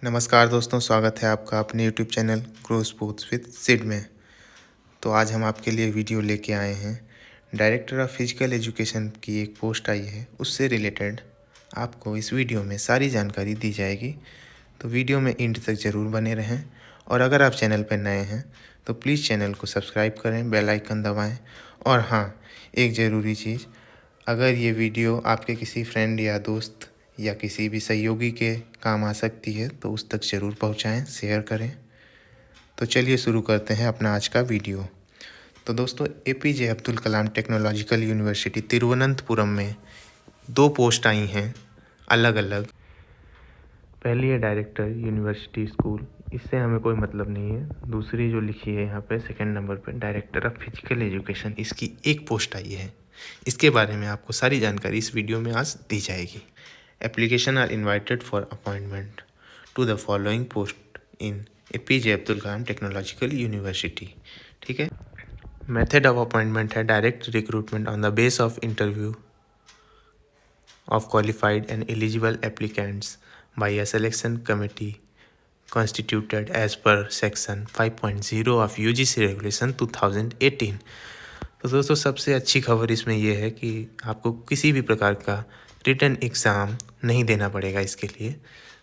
नमस्कार दोस्तों, स्वागत है आपका अपने YouTube channel grow sports with Sid में। तो आज हम आपके लिए वीडियो लेके आए हैं। डायरेक्टर ऑफ फिजिकल एजुकेशन की एक पोस्ट आई है, उससे रिलेटेड आपको इस वीडियो में सारी जानकारी दी जाएगी। तो वीडियो में एंड तक ज़रूर बने रहें। और अगर आप चैनल पर नए हैं तो प्लीज़ चैनल को सब्सक्राइब करें, बेल आइकन दबाएँ। और हाँ, एक ज़रूरी चीज़, अगर ये वीडियो आपके किसी फ्रेंड या दोस्त या किसी भी सहयोगी के काम आ सकती है तो उस तक ज़रूर पहुंचाएं, शेयर करें। तो चलिए शुरू करते हैं अपना आज का वीडियो। तो दोस्तों, APJ Abdul Kalam technological university Thiruvananthapuram में 2 पोस्ट आई हैं अलग अलग। पहली है डायरेक्टर यूनिवर्सिटी स्कूल, इससे हमें कोई मतलब नहीं है। दूसरी जो लिखी है यहाँ पे सेकंड नंबर पे डायरेक्टर ऑफ फिजिकल एजुकेशन, इसकी एक पोस्ट आई है। इसके बारे में आपको सारी जानकारी इस वीडियो में आज दी जाएगी। Application are invited for appointment to the following post in APJ Abdul Kalam technological university. ठीक है। मेथड ऑफ अपॉइंटमेंट है direct recruitment on the base of interview of qualified and eligible applicants by a selection committee constituted as per section 5.0 of UGC regulation 2018। तो दोस्तों, सबसे अच्छी खबर इसमें यह है कि आपको किसी भी प्रकार का रिटन एग्ज़ाम नहीं देना पड़ेगा। इसके लिए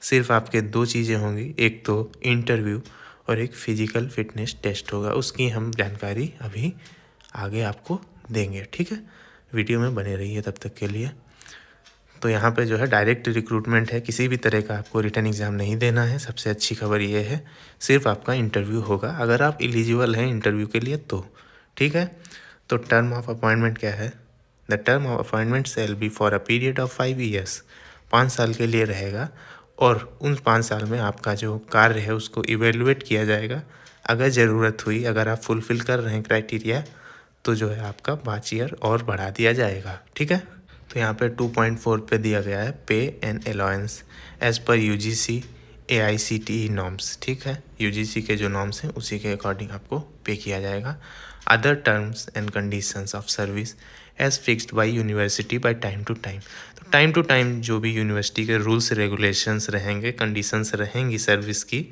सिर्फ आपके 2 चीज़ें होंगी, एक तो इंटरव्यू और एक फिजिकल फिटनेस टेस्ट होगा। उसकी हम जानकारी अभी आगे आपको देंगे। ठीक है, वीडियो में बने रहिए तब तक के लिए। तो यहाँ पे जो है डायरेक्ट रिक्रूटमेंट है, किसी भी तरह का आपको रिटन एग्ज़ाम नहीं देना है। सबसे अच्छी खबर ये है, सिर्फ आपका इंटरव्यू होगा अगर आप एलिजिबल हैं इंटरव्यू के लिए तो। ठीक है। तो टर्म ऑफ अपॉइंटमेंट क्या है? The term of appointment shall be for a period of 5 years, 5 साल के लिए रहेगा। और उन 5 साल में आपका जो कार्य है उसको इवेलुएट किया जाएगा। अगर ज़रूरत हुई, अगर आप फुलफ़िल कर रहे हैं क्राइटेरिया, तो जो है आपका 5 ईयर और बढ़ा दिया जाएगा। ठीक है। तो यहाँ पे 2.4 पे दिया गया है पे and allowance as per UGC AICTE norms. ठीक है, UGC के जो नॉर्म्स हैं उसी के अकॉर्डिंग आपको पे किया जाएगा। Other terms and conditions of service as fixed by university by time to time. तो टाइम टू टाइम जो भी यूनिवर्सिटी के रूल्स रेगुलेशंस रहेंगे, कंडीशंस रहेंगी सर्विस की,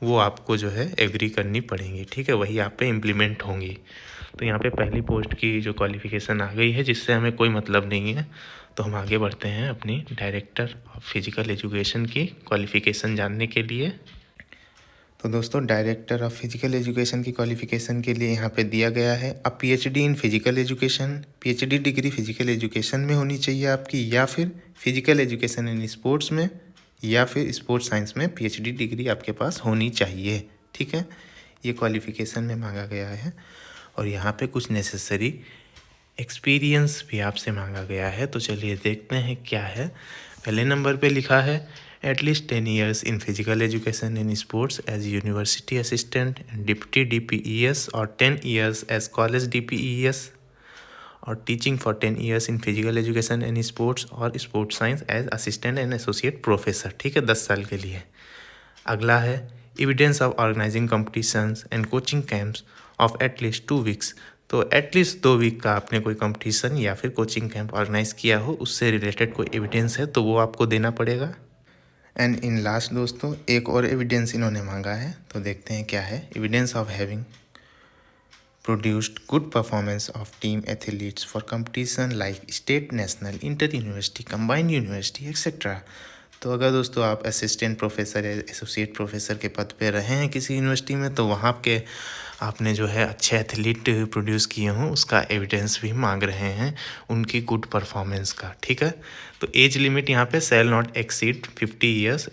वो आपको जो है एग्री करनी पड़ेंगी। ठीक है, वही आप पे इम्प्लीमेंट होंगी। तो यहाँ पे पहली पोस्ट की जो क्वालिफ़िकेशन आ गई है, जिससे हमें कोई मतलब नहीं है। तो हम आगे बढ़ते हैं अपनी डायरेक्टर ऑफ फिजिकल एजुकेशन की क्वालिफ़िकेशन जानने के लिए। तो दोस्तों, डायरेक्टर ऑफ फिजिकल एजुकेशन की क्वालिफ़िकेशन के लिए यहाँ पे दिया गया है PhD इन physical education. PhD degree physical education में होनी चाहिए आपकी, या फिर फिजिकल एजुकेशन इन स्पोर्ट्स में, या फिर स्पोर्ट्स साइंस में PhD डिग्री आपके पास होनी चाहिए। ठीक है, ये क्वालिफ़िकेशन में मांगा गया है। और यहाँ पे कुछ नेसेसरी एक्सपीरियंस भी आपसे मांगा गया है। तो चलिए देखते हैं क्या है। पहले नंबर पे लिखा है at least 10 years in physical education in sports as university assistant and deputy DPES, और 10 ईयर्स एज कॉलेज DPES, और teaching for 10 years in physical education and sports और sports science as assistant and associate professor. ठीक है, 10 साल के लिए। अगला है evidence of organising competitions and coaching camps of at least 2 weeks. तो एटलीस्ट 2 वीक का आपने कोई कंपटीशन या फिर कोचिंग कैंप ऑर्गेनाइज किया हो, उससे रिलेटेड कोई एविडेंस है तो वो आपको देना पड़ेगा। एंड इन लास्ट दोस्तों, एक और एविडेंस इन्होंने मांगा है, तो देखते हैं क्या है। Evidence of having produced good performance of team athletes for competition like state, national, inter university, combined university etcetera. तो अगर दोस्तों आप असिस्टेंट प्रोफेसर या एसोसिएट प्रोफेसर के पद पे रहे हैं किसी यूनिवर्सिटी में, तो वहाँ के आपने जो है अच्छे एथलीट प्रोड्यूस किए हों, उसका एविडेंस भी मांग रहे हैं, उनकी गुड परफॉर्मेंस का। ठीक है। तो एज लिमिट यहाँ पे shall not exceed 50 years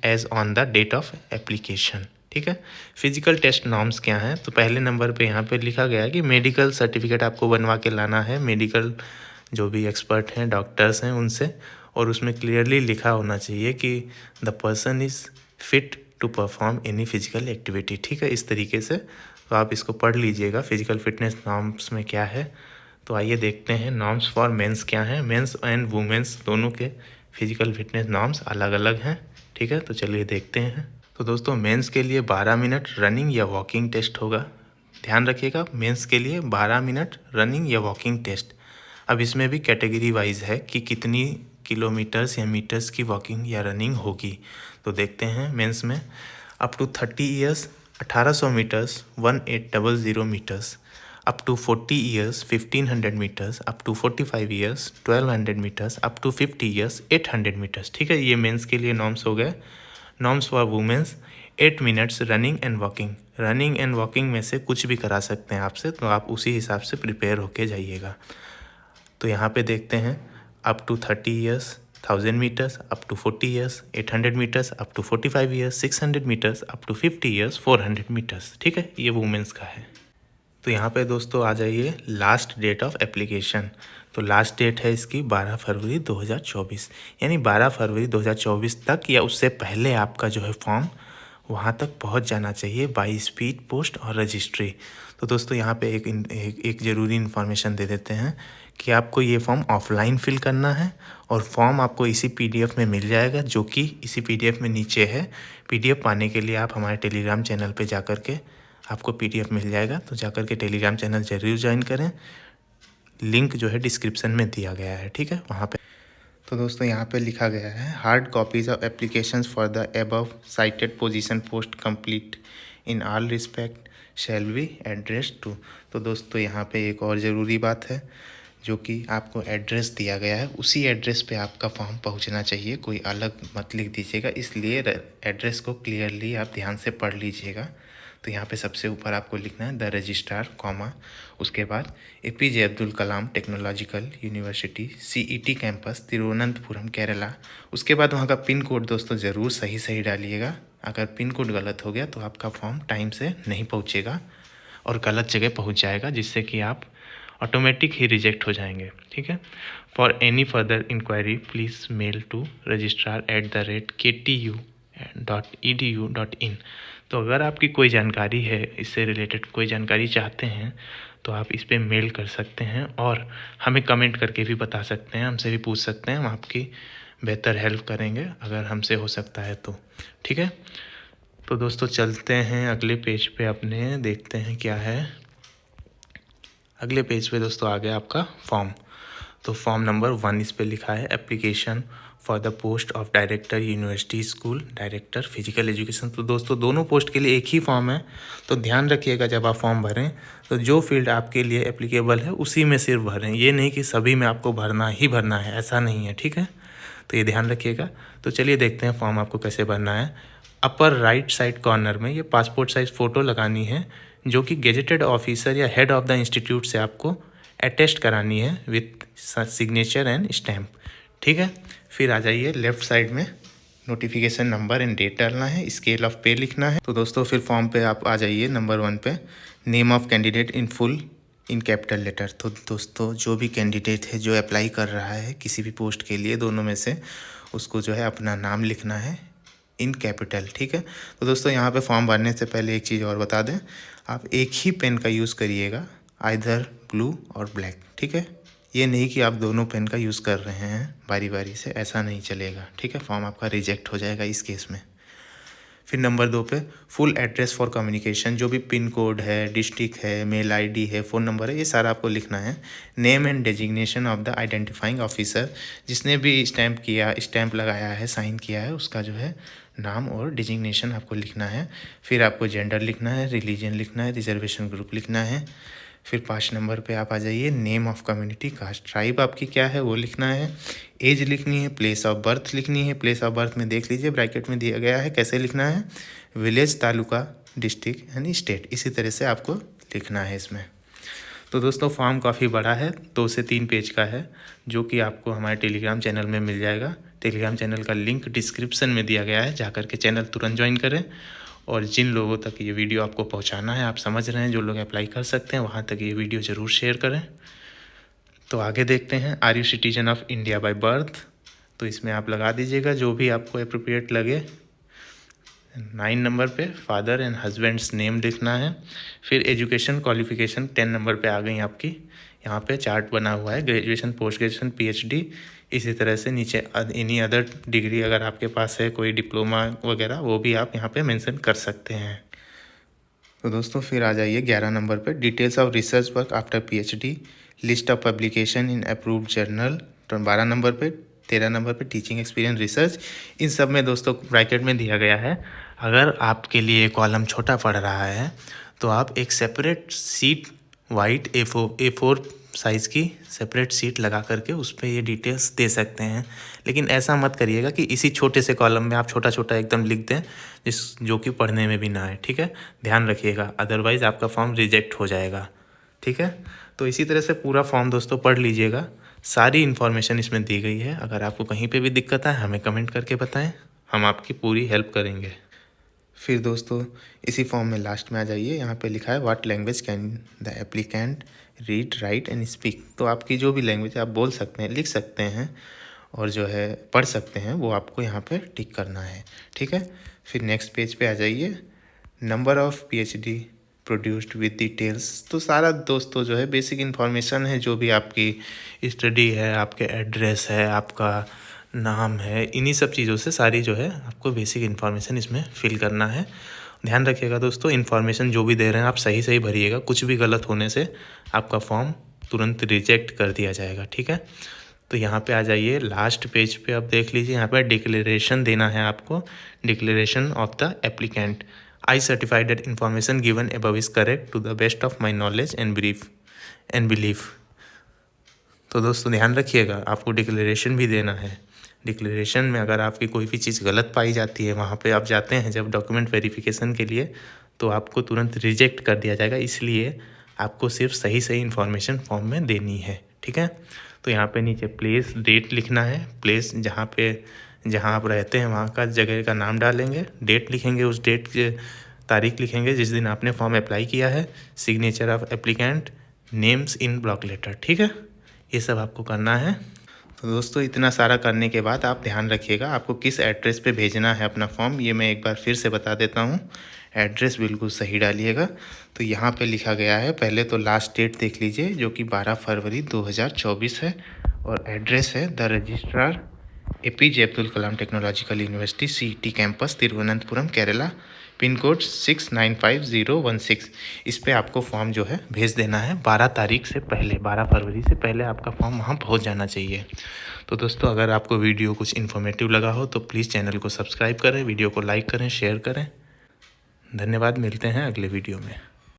age on the date of application. ठीक है। फिजिकल टेस्ट नॉर्म्स क्या हैं? तो पहले नंबर पे यहाँ पे लिखा गया है कि मेडिकल सर्टिफिकेट आपको बनवा के लाना है, मेडिकल जो भी एक्सपर्ट हैं, डॉक्टर्स हैं, उनसे। और उसमें क्लियरली लिखा होना चाहिए कि the person is fit to perform any physical activity. ठीक है, इस तरीके से। तो आप इसको पढ़ लीजिएगा फिजिकल फिटनेस नॉर्म्स में क्या है। तो आइए देखते हैं नॉर्म्स फॉर मेंस क्या हैं। मेंस एंड वुमेंस दोनों के फिजिकल फिटनेस नॉर्म्स अलग अलग हैं। ठीक है, तो चलिए देखते हैं। तो दोस्तों, मेंस के लिए 12 मिनट रनिंग या वॉकिंग टेस्ट होगा। ध्यान रखिएगा, मेंस के लिए 12 मिनट रनिंग या वॉकिंग टेस्ट। अब इसमें भी कैटेगरी वाइज है कि कितनी किलोमीटर्स या मीटर्स की वॉकिंग या रनिंग होगी। तो देखते हैं मेंस में up to 30 years 1800 metres 1800 metres, up to 40 years 1500 metres, up to 45 years 1200 metres, up to 50 years 800 metres. ठीक है, ये मेंस के लिए नॉर्म्स हो गए। Norms for women's 8 minutes running and walking. Running and walking में से कुछ भी करा सकते हैं आपसे, तो आप उसी हिसाब से प्रिपेयर होके जाइएगा। तो यहाँ पे देखते हैं up to 30 years 1000 metres, up to 40 years 800 metres, up to 45 years 600 metres, up to 50 years 400 metres. ठीक है, ये वुमेंस का है। तो यहाँ पे दोस्तों आ जाइए लास्ट डेट ऑफ एप्लीकेशन। तो लास्ट डेट है इसकी 12 फरवरी 2024, यानी 12 फरवरी 2024 तक या उससे पहले आपका जो है फॉर्म वहाँ तक पहुँच जाना चाहिए बाई स्पीड पोस्ट और रजिस्ट्री। तो दोस्तों यहाँ पे एक ज़रूरी इन्फॉर्मेशन दे देते हैं कि आपको ये फॉर्म ऑफलाइन फिल करना है और फॉर्म आपको इसी पीडीएफ में मिल जाएगा, जो कि इसी पीडीएफ में नीचे है। पीडीएफ पाने के लिए आप हमारे टेलीग्राम चैनल पे जाकर के आपको पीडीएफ मिल जाएगा, तो जाकर के टेलीग्राम चैनल ज़रूर ज्वाइन करें। लिंक जो है डिस्क्रिप्शन में दिया गया है, ठीक है, वहाँ पे। तो दोस्तों यहाँ पे लिखा गया है hard copies of applications for the above cited position post complete in all respect shall be address to. तो दोस्तों यहाँ पे एक और ज़रूरी बात है, जो कि आपको एड्रेस दिया गया है उसी एड्रेस पे आपका फॉर्म पहुँचना चाहिए, कोई अलग मत लिख दीजिएगा। इसलिए एड्रेस को क्लियरली आप ध्यान से पढ़ लीजिएगा। तो यहाँ पे सबसे ऊपर आपको लिखना है द रजिस्ट्रार, कॉमा, उसके बाद APJ Abdul Kalam technological university CET campus Thiruvananthapuram Kerala. उसके बाद वहाँ का पिन कोड दोस्तों ज़रूर सही डालिएगा। अगर पिन कोड गलत हो गया तो आपका फॉर्म टाइम से नहीं पहुँचेगा और गलत जगह पहुँच जाएगा, जिससे कि आप ऑटोमेटिक ही रिजेक्ट हो जाएंगे। ठीक है, for any further inquiry please mail to registrar@ktu.edu.in। तो अगर आपकी कोई जानकारी है, इससे रिलेटेड कोई जानकारी चाहते हैं, तो आप इस पर मेल कर सकते हैं और हमें कमेंट करके भी बता सकते हैं, हमसे भी पूछ सकते हैं। हम आपकी बेहतर हेल्प करेंगे अगर हमसे हो सकता है तो। ठीक है, तो दोस्तों चलते हैं अगले पेज पे अपने, देखते हैं क्या है। अगले पेज पे दोस्तों आ गया आपका फॉर्म। तो फॉर्म नंबर 1 इस पे लिखा है application for the post of director university school director physical education. तो दोस्तों दोनों पोस्ट के लिए एक ही फॉर्म है, तो ध्यान रखिएगा जब आप फॉर्म भरें तो जो फील्ड आपके लिए एप्लीकेबल है उसी में सिर्फ भरें। ये नहीं कि सभी में आपको भरना है, ऐसा नहीं है। ठीक है, तो ये ध्यान रखिएगा। तो चलिए देखते हैं फॉर्म आपको कैसे भरना है। अपर राइट साइड कॉर्नर में ये पासपोर्ट साइज़ फ़ोटो लगानी है, जो कि गेजेटेड ऑफिसर या हेड ऑफ द इंस्टीट्यूट से आपको अटेस्ट करानी है विथ सिग्नेचर एंड स्टैम्प। ठीक है, फिर आ जाइए लेफ़्ट साइड में नोटिफिकेशन नंबर एंड डेट डालना है, स्केल ऑफ पे लिखना है। तो दोस्तों फिर फॉर्म पे आप आ जाइए नंबर 1 पे, name of candidate in full in capital letter. तो दोस्तों जो भी कैंडिडेट है जो अप्लाई कर रहा है किसी भी पोस्ट के लिए, दोनों में से उसको जो है अपना नाम लिखना है इन कैपिटल। ठीक है, तो दोस्तों यहाँ पे फॉर्म भरने से पहले एक चीज़ और बता दें, आप एक ही पेन का यूज़ करिएगा, आइदर ब्लू और ब्लैक। ठीक है, ये नहीं कि आप दोनों पेन का यूज़ कर रहे हैं बारी बारी से, ऐसा नहीं चलेगा। ठीक है, फॉर्म आपका रिजेक्ट हो जाएगा इस केस में। फिर नंबर 2 पे फुल एड्रेस फॉर कम्युनिकेशन, जो भी पिन कोड है, डिस्ट्रिक्ट है, मेल आईडी है, फ़ोन नंबर है, ये सारा आपको लिखना है। Name and designation of the identifying officer, जिसने भी स्टैम्प लगाया है, साइन किया है, उसका जो है नाम और डिजिग्नेशन आपको लिखना है। फिर आपको जेंडर लिखना है, रिलीजन लिखना है, रिजर्वेशन ग्रुप लिखना है। फिर 5 नंबर पे आप आ जाइए, name of community, caste, tribe आपकी क्या है वो लिखना है। एज लिखनी है, प्लेस ऑफ बर्थ लिखनी है। प्लेस ऑफ बर्थ में देख लीजिए ब्रैकेट में दिया गया है कैसे लिखना है, विलेज, तालुका, डिस्ट्रिक्ट यानी स्टेट, इसी तरह से आपको लिखना है इसमें। तो दोस्तों फॉर्म काफ़ी बड़ा है, 2 से 3 पेज का है, जो कि आपको हमारे टेलीग्राम चैनल में मिल जाएगा। टेलीग्राम चैनल का लिंक डिस्क्रिप्शन में दिया गया है, जाकर के चैनल तुरंत ज्वाइन करें। और जिन लोगों तक ये वीडियो आपको पहुंचाना है, आप समझ रहे हैं, जो लोग अप्लाई कर सकते हैं, वहां तक ये वीडियो ज़रूर शेयर करें। तो आगे देखते हैं, are you citizen of India by birth, तो इसमें आप लगा दीजिएगा जो भी आपको अप्रोप्रिएट लगे। 9 नंबर पे फादर एंड हस्बैंड्स नेम लिखना है। फिर एजुकेशन क्वालिफिकेशन 10 नंबर पे आ गई आपकी, यहाँ पे चार्ट बना हुआ है, ग्रेजुएशन, पोस्ट ग्रेजुएशन, पीएचडी, इसी तरह से नीचे एनी अदर डिग्री अगर आपके पास है, कोई डिप्लोमा वगैरह, वो भी आप यहाँ पे मेंशन कर सकते हैं। तो दोस्तों फिर आ जाइए 11 नंबर पे, details of research work after PhD, list of publication in approved journal. तो 12 नंबर पे 13 नंबर पे टीचिंग एक्सपीरियंस रिसर्च। इन सब में दोस्तों ब्रैकेट में दिया गया है, अगर आपके लिए कॉलम छोटा पड़ रहा है तो आप एक separate seat white A4 size की सेपरेट सीट लगा करके उस पर ये डिटेल्स दे सकते हैं। लेकिन ऐसा मत करिएगा कि इसी छोटे से कॉलम में आप छोटा छोटा एकदम लिख दें जो कि पढ़ने में भी ना आए, ठीक है, ध्यान रखिएगा, अदरवाइज़ आपका फॉर्म रिजेक्ट हो जाएगा, ठीक है। तो इसी तरह से पूरा फॉर्म दोस्तों पढ़ लीजिएगा, सारी इन्फॉर्मेशन इसमें दी गई है। अगर आपको कहीं पे भी दिक्कत है हमें कमेंट करके बताएं, हम आपकी पूरी हेल्प करेंगे। फिर दोस्तों इसी फॉर्म में लास्ट में आ जाइए, यहाँ पे लिखा है what language can the applicant read write and speak. तो आपकी जो भी लैंग्वेज आप बोल सकते हैं, लिख सकते हैं और जो है पढ़ सकते हैं, वो आपको यहाँ पे टिक करना है, ठीक है। फिर नेक्स्ट पेज पे आ जाइए, number of PhD produced with details. तो सारा दोस्तों जो है बेसिक इन्फॉर्मेशन है, जो भी आपकी स्टडी है, आपके एड्रेस है, आपका नाम है, इन्हीं सब चीज़ों से सारी जो है आपको बेसिक इन्फॉर्मेशन इसमें फिल करना है। ध्यान रखिएगा दोस्तों, इन्फॉर्मेशन जो भी दे रहे हैं आप सही सही भरिएगा, कुछ भी गलत होने से आपका फॉर्म तुरंत रिजेक्ट कर दिया जाएगा, ठीक है। तो यहाँ पे आ जाइए, लास्ट पेज पे आप देख लीजिए, यहाँ पे डिक्लेरेशन देना है आपको, declaration of the applicant. I certified that information given above is correct to the best of my knowledge and belief. तो दोस्तों ध्यान रखिएगा, आपको डिक्लेरेशन भी देना है। डिक्लेरेशन में अगर आपकी कोई भी चीज़ गलत पाई जाती है, वहाँ पे आप जाते हैं जब डॉक्यूमेंट वेरिफिकेशन के लिए, तो आपको तुरंत रिजेक्ट कर दिया जाएगा। इसलिए आपको सिर्फ सही सही इन्फॉर्मेशन फॉर्म में देनी है, ठीक है। तो यहाँ पे नीचे प्लेस डेट लिखना है, प्लेस जहाँ आप रहते हैं वहाँ का जगह का नाम डालेंगे, डेट लिखेंगे, उस डेट के तारीख लिखेंगे जिस दिन आपने फॉर्म अप्लाई किया है, signature of applicant, names in block letter, ठीक है। ये सब आपको करना है। तो दोस्तों इतना सारा करने के बाद आप ध्यान रखिएगा आपको किस एड्रेस पे भेजना है अपना फॉर्म, ये मैं एक बार फिर से बता देता हूँ। एड्रेस बिल्कुल सही डालिएगा। तो यहाँ पे लिखा गया है, पहले तो लास्ट डेट देख लीजिए जो कि 12 फरवरी 2024 है, और एड्रेस है the registrar APJ Abdul Kalam technological university CET campus Thiruvananthapuram Kerala, pin code 695016। इस पे आपको फॉर्म जो है भेज देना है 12 तारीख से पहले, 12 फरवरी से पहले आपका फॉर्म वहाँ पहुँच जाना चाहिए। तो दोस्तों अगर आपको वीडियो कुछ इन्फॉर्मेटिव लगा हो तो प्लीज़ चैनल को सब्सक्राइब करें, वीडियो को लाइक करें, शेयर करें। धन्यवाद, मिलते हैं अगले वीडियो में।